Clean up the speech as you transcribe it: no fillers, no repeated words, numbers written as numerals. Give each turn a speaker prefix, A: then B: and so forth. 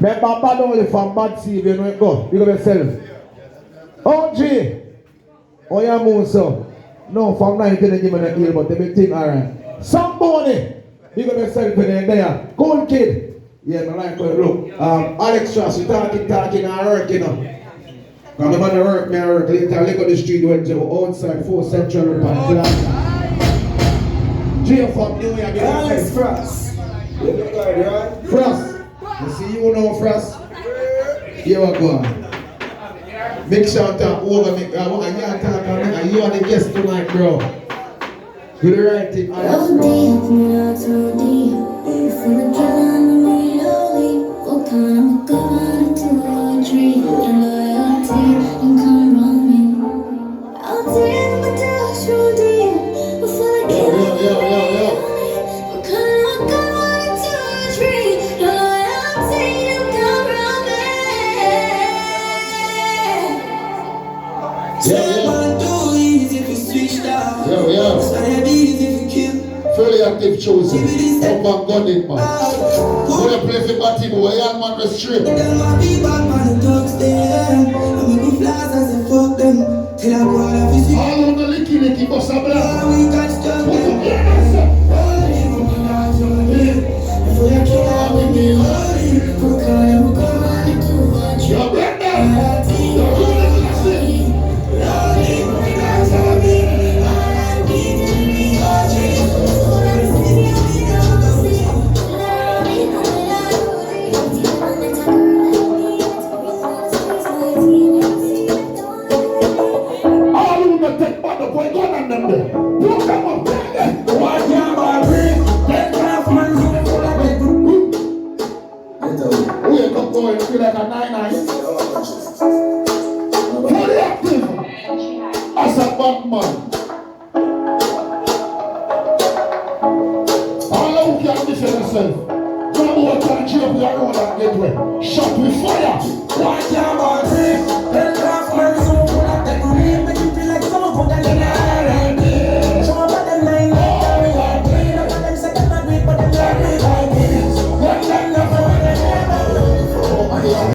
A: Make my bad only from bad seed, you know it go. You got yourself. OG. Oh, yeah, move so. No, from 19 they give me the deal, but the big thing, alright. Somebody. You got yourself in there. Cool kid. Yeah, I like how you look. Alex Trust, you talking, and working, you know. Because I'm going to work, I work. Later, I look on the street, went to outside 4 Central Park. Jay from New York.
B: Alex Frost. You look good, right?
A: Frost. You see you know Frost? Here we go. Big shout out over me. I want to talk and you are the guest tonight, bro. Do the right thing, Alex Fully active chosen. Up and gunning man. Who you play for Batty boy? Young man restrained. All on the licky bust a black. Like a 9-9. Fully active as a Batman. All who can defend yourself. Grab water and cheer up your road and get wet. Shot with fire. Why can't I breathe?